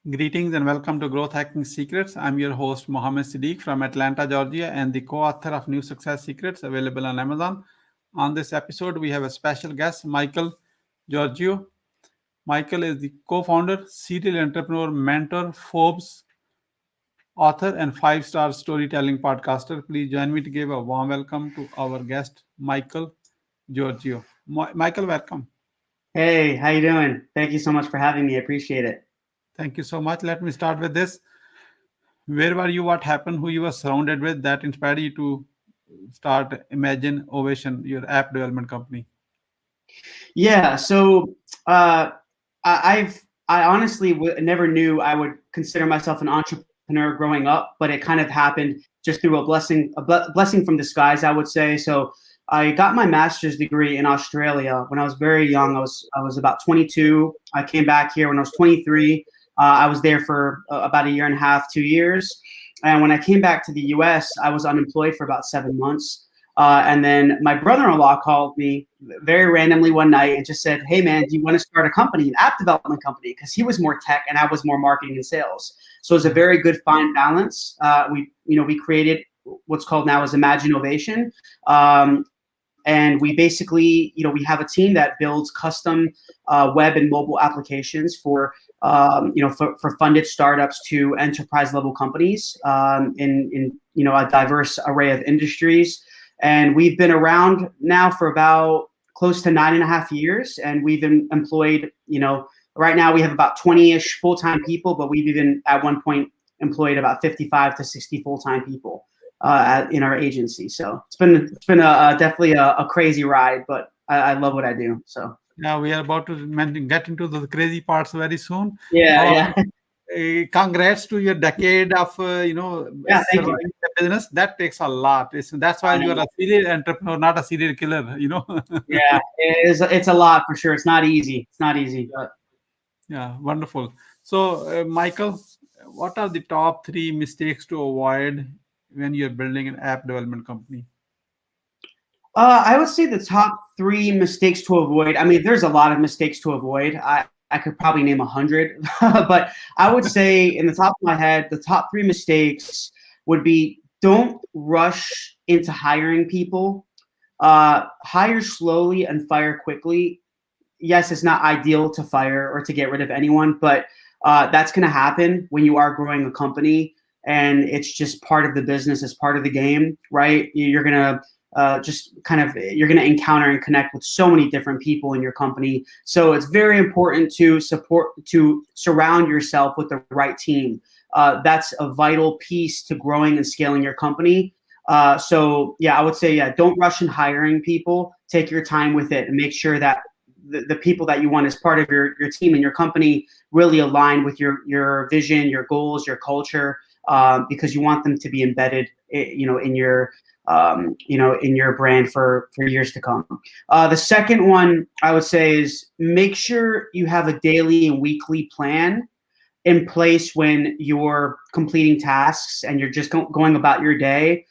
Greetings and welcome to Growth Hacking Secrets. I'm your host Mohammed Siddique from Atlanta, Georgia, and the co-author of New Success Secrets available on Amazon. On this episode, we have a special guest, Michael Georgiou. Michael is the co-founder, serial entrepreneur, mentor, Forbes author, and five-star storytelling podcaster. Please join me to give a warm welcome to our guest, Michael Georgiou. Michael, welcome. Hey, how you doing? Thank you so much for having me. I appreciate it. Thank you so much. Let me start with this. Where were you? What happened? Who you were surrounded with that inspired you to start Imagine Ovation, your app development company? Yeah, so I honestly never knew I would consider myself an entrepreneur growing up, but it kind of happened just through a blessing from the skies, I would say. So I got my master's degree in Australia when I was very young. I was about 22. I came back here when I was 23. I was there for about a year and a half, 2 years. And when I came back to the US, I was unemployed for about 7 months. And then my brother-in-law called me very randomly one night and just said, "Hey man, do you want to start a company, an app development company?" Because he was more tech and I was more marketing and sales. So it was a very good fine balance. We created what's called now as Imagine Ovation. And we basically, we have a team that builds custom web and mobile applications for funded startups to enterprise level companies in a diverse array of industries. And we've been around now for about close to 9.5 years. And we've been employed, right now we have about 20-ish full-time people, but we've even at one point employed about 55 to 60 full-time people in our agency. So it's been definitely a crazy ride, but I love what I do. So yeah, we are about to get into the crazy parts very soon. Yeah. Congrats to your decade of Yeah, thank you. surviving the business. That takes a lot. That's why you are a serial entrepreneur, not a serial killer. Yeah, it's a lot for sure. It's not easy. But Yeah, wonderful. So, Michael, what are the top three mistakes to avoid when you're building an app development company? I would say the top three mistakes to avoid. I mean, there's a lot of mistakes to avoid. I could probably name 100, but I would say in the top of my head, the top three mistakes would be: don't rush into hiring people. Hire slowly and fire quickly. Yes, it's not ideal to fire or to get rid of anyone, but that's going to happen when you are growing a company, and it's just part of the business, it's part of the game, right? You're going to you're going to encounter and connect with so many different people in your company. So it's very important to surround yourself with the right team. That's a vital piece to growing and scaling your company. So yeah, I would say, don't rush in hiring people. Take your time with it and make sure that the people that you want as part of your team and your company really align with your vision, your goals, your culture, because you want them to be embedded, in your brand for years to come. The second one I would say is make sure you have a daily and weekly plan in place when you're completing tasks and you're just going about your day.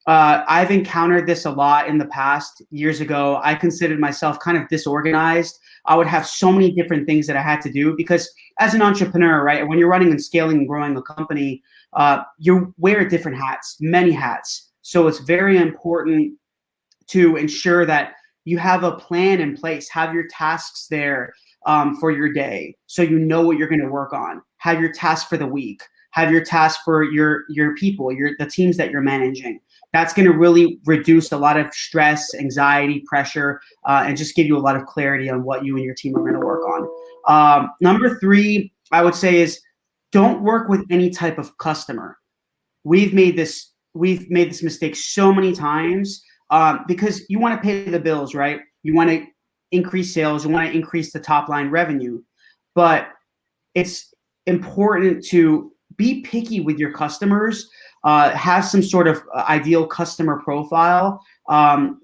I've encountered this a lot in the past. Years ago, I considered myself kind of disorganized. I would have so many different things that I had to do because as an entrepreneur, right, when you're running and scaling and growing a company, you wear different hats, many hats. So it's very important to ensure that you have a plan in place, have your tasks there for your day so you know what you're going to work on. Have your tasks for the week. Have your tasks for your people, the teams that you're managing. That's going to really reduce a lot of stress, anxiety, pressure, and just give you a lot of clarity on what you and your team are going to work on. Number three, I would say, is don't work with any type of customer. We've made this mistake so many times because you want to pay the bills, right? You want to increase sales, you want to increase the top line revenue, but it's important to be picky with your customers. Have some sort of ideal customer profile,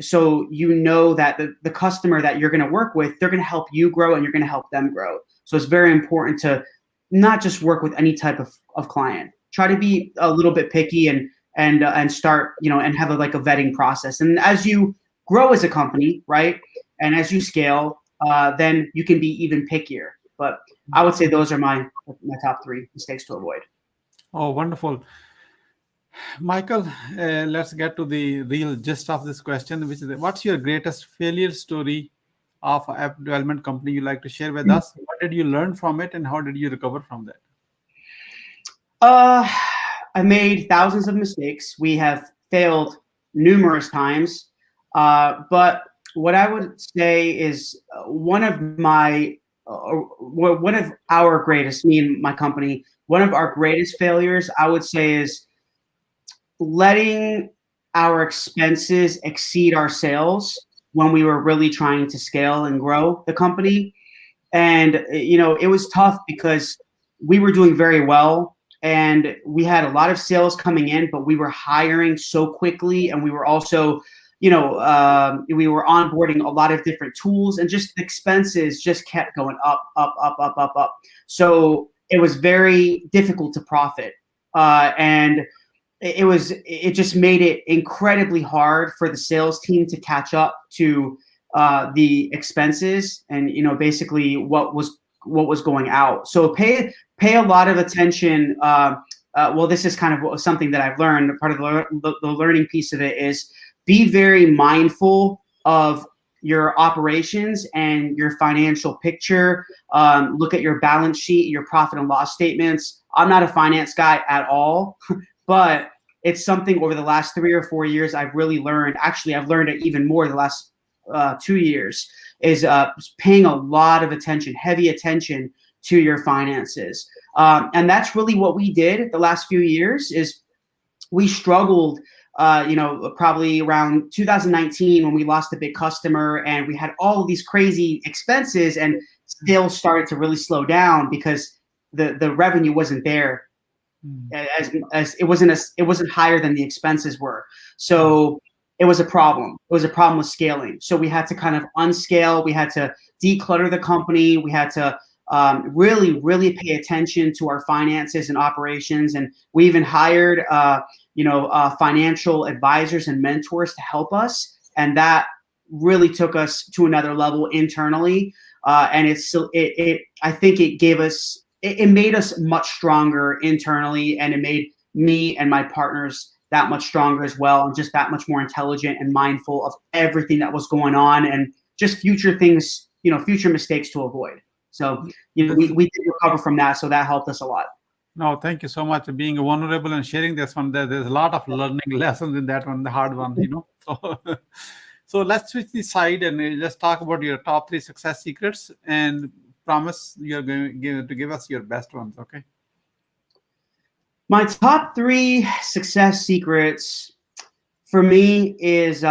so you know that the customer that you're going to work with, they're going to help you grow and you're going to help them grow. So it's very important to not just work with any type of client. Try to be a little bit picky and start, and have a vetting process. And as you grow as a company, right, and as you scale, then you can be even pickier. But I would say those are my top 3 mistakes to avoid. Oh, wonderful. Michael, let's get to the real gist of this question, which is what's your greatest failure story of a app development company you like to share with us? What did you learn from it and how did you recover from that? I made thousands of mistakes. We have failed numerous times. But what I would say is one of our greatest, me and my company, one of our greatest failures, I would say, is letting our expenses exceed our sales when we were really trying to scale and grow the company. And, it was tough because we were doing very well and we had a lot of sales coming in, but we were hiring so quickly. And we were also, we were onboarding a lot of different tools and just expenses just kept going up, up, up, up, up, up. So it was very difficult to profit. And it just made it incredibly hard for the sales team to catch up to the expenses and basically what was going out. So pay a lot of attention. Well, this is kind of something that I've learned. Part of the learning piece of it is be very mindful of your operations and your financial picture. Look at your balance sheet, your profit and loss statements. I'm not a finance guy at all, but it's something over the last 3 or 4 years I've really learned. Actually, I've learned it even more the last 2 years, is paying a lot of attention, heavy attention to your finances. And that's really what we did the last few years. Is we struggled, probably around 2019 when we lost a big customer and we had all of these crazy expenses and sales started to really slow down because the revenue wasn't there. As it wasn't higher than the expenses were. So it was a problem. It was a problem with scaling. So we had to kind of unscale. We had to declutter the company. We had to really, really pay attention to our finances and operations. And we even hired, financial advisors and mentors to help us. And that really took us to another level internally. And I think it gave us. It made us much stronger internally, and it made me and my partners that much stronger as well, and just that much more intelligent and mindful of everything that was going on and just future things, future mistakes to avoid. So, we did recover from that, so that helped us a lot. No, thank you so much for being vulnerable and sharing this one. There's a lot of learning lessons in that one, the hard one, So, so let's switch the side and just talk about your top 3 success secrets and promise you're going to give us your best ones, okay? My top 3 success secrets for me is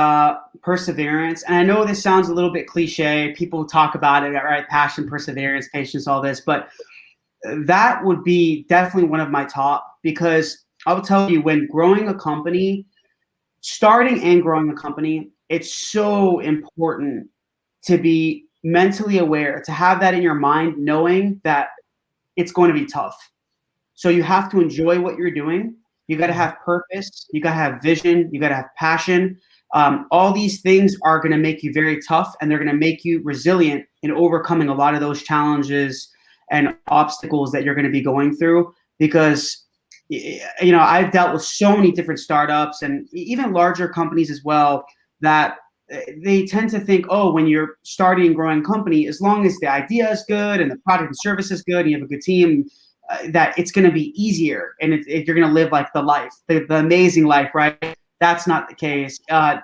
perseverance. And I know this sounds a little bit cliche. People talk about it, right? Passion, perseverance, patience, all this. But that would be definitely one of my top, because I will tell you, when starting and growing a company, it's so important to be mentally aware, to have that in your mind, knowing that it's going to be tough. So you have to enjoy what you're doing. You got to have purpose. You got to have vision. You got to have passion. All these things are going to make you very tough, and they're going to make you resilient in overcoming a lot of those challenges and obstacles that you're going to be going through. Because, I've dealt with so many different startups and even larger companies as well, that they tend to think, oh, when you're starting and growing a company, as long as the idea is good and the product and service is good and you have a good team, that it's going to be easier and you're going to live like the amazing life, right? That's not the case.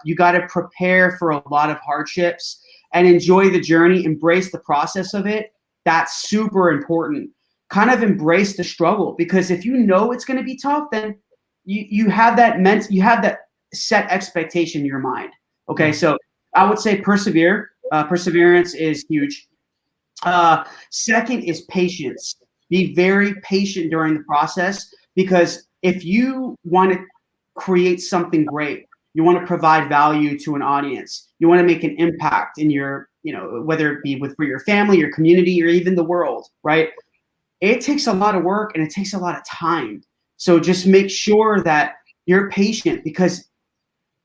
You got to prepare for a lot of hardships and enjoy the journey, embrace the process of it. That's super important. Kind of embrace the struggle, because if you know it's going to be tough, then you have that set expectation in your mind. Okay, so I would say persevere. Perseverance is huge. Second is patience. Be very patient during the process, because if you want to create something great, you want to provide value to an audience, you want to make an impact in your, whether it be for your family, your community, or even the world, right? It takes a lot of work and it takes a lot of time. So just make sure that you're patient, because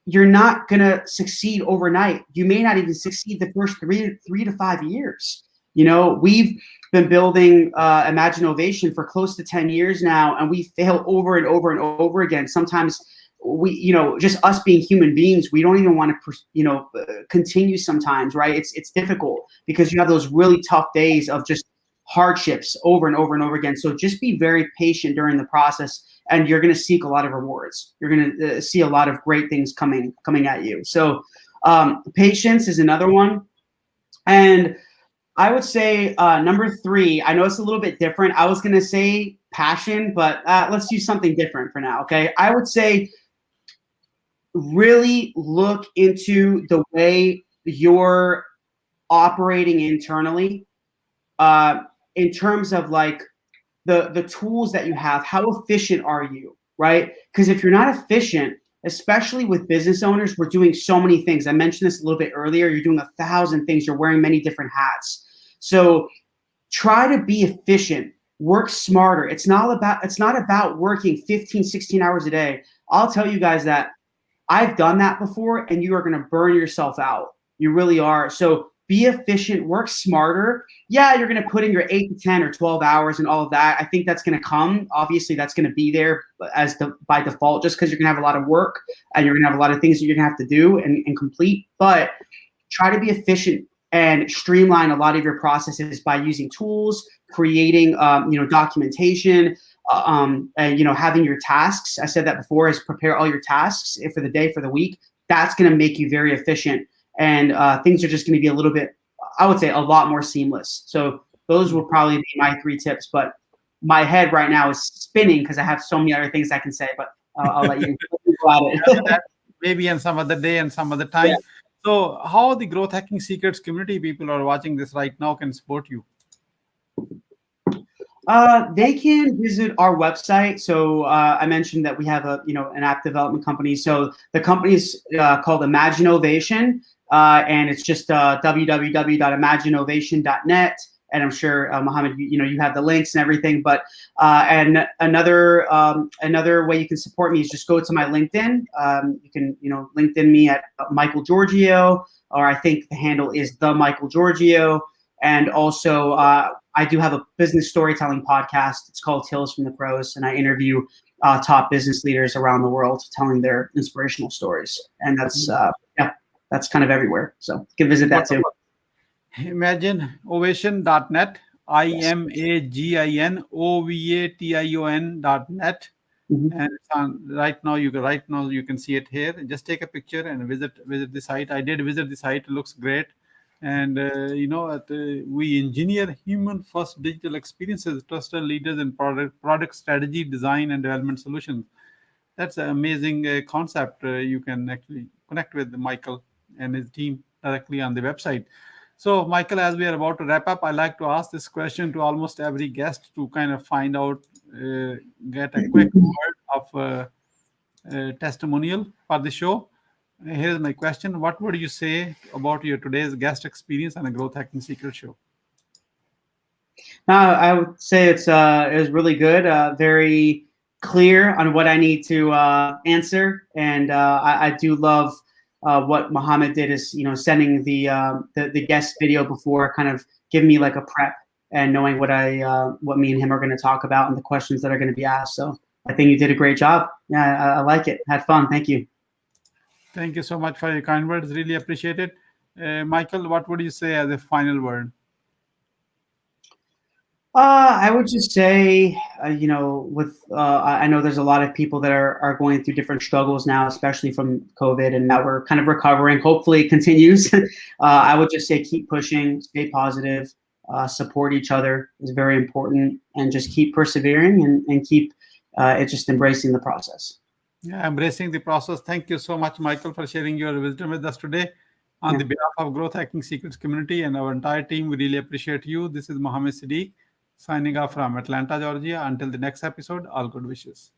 you're not going to succeed overnight. You may not even succeed the first three to 5 years. We've been building Imagine Ovation for close to 10 years now, and we fail over and over and over again. Sometimes just us being human beings, we don't even want to, continue sometimes, right? It's difficult because you have those really tough days of just hardships over and over and over again. So just be very patient during the process, and you're going to seek a lot of rewards. You're going to see a lot of great things coming at you. So patience is another one. And I would say number 3, I know it's a little bit different. I was going to say passion, but let's do something different for now, okay? I would say really look into the way you're operating internally in terms of like the tools that you have. How efficient are you, right? Because if you're not efficient, especially with business owners, we're doing so many things. I mentioned this a little bit earlier. You're doing 1,000 things. You're wearing many different hats. So try to be efficient. Work smarter. It's not about working 15, 16 hours a day. I'll tell you guys that I've done that before, and you are going to burn yourself out. You really are. So be efficient, work smarter. Yeah, you're going to put in your 8 to 10 or 12 hours and all of that. I think that's going to come. Obviously, that's going to be there by default, just because you're going to have a lot of work and you're going to have a lot of things that you're going to have to do and complete. But try to be efficient and streamline a lot of your processes by using tools, creating documentation, and having your tasks. I said that before, is prepare all your tasks for the day, for the week. That's going to make you very efficient, and things are just going to be a little bit, I would say, a lot more seamless. So those will probably be my 3 tips, but my head right now is spinning because I have so many other things I can say, but I'll let you go at it. Maybe on some other day and some other time. Yeah. So how the Growth Hacking Secrets community people are watching this right now can support you? They can visit our website. So I mentioned that we have an app development company. So the company is called Imagine Ovation, and it's just www.imagineovation.net. And I'm sure Mohammed, you have the links and everything. But and another way you can support me is just go to my LinkedIn. You can LinkedIn me at Michael Georgiou, or I think the handle is the Michael Georgiou. And also, I do have a business storytelling podcast. It's called Tales from the Pros, and I interview top business leaders around the world telling their inspirational stories. And that's that's kind of everywhere. So you can visit that too. ImagineOvation.net, ImagineOvation.net. And it's on right now. You can see it here. Just take a picture and visit the site. I did visit the site. It looks great. And we engineer human-first digital experiences, trusted leaders in product strategy, design, and development solutions. That's an amazing concept. You can actually connect with Michael and his team directly on the website. So, Michael, as we are about to wrap up, I like to ask this question to almost every guest to kind of find out, get a quick word of testimonial for the show. Here's my question. What would you say about your today's guest experience on a Growth Hacking Secret show? I would say it was really good, very clear on what I need to answer. And I do love what Mohammed did is, sending the guest video before, kind of giving me like a prep and knowing what me and him are going to talk about and the questions that are going to be asked. So I think you did a great job. Yeah, I like it. Had fun. Thank you. Thank you so much for your kind words. Really appreciate it. Michael, what would you say as a final word? I would just say, I know there's a lot of people that are going through different struggles now, especially from COVID, and now we're kind of recovering. Hopefully it continues. I would just say keep pushing, stay positive, support each other is very important, and just keep persevering and keep just embracing the process. Yeah, embracing the process. Thank you so much, Michael, for sharing your wisdom with us today. On the behalf of Growth Hacking Secrets community and our entire team, we really appreciate you. This is Mohammed Siddique signing off from Atlanta, Georgia. Until the next episode, all good wishes.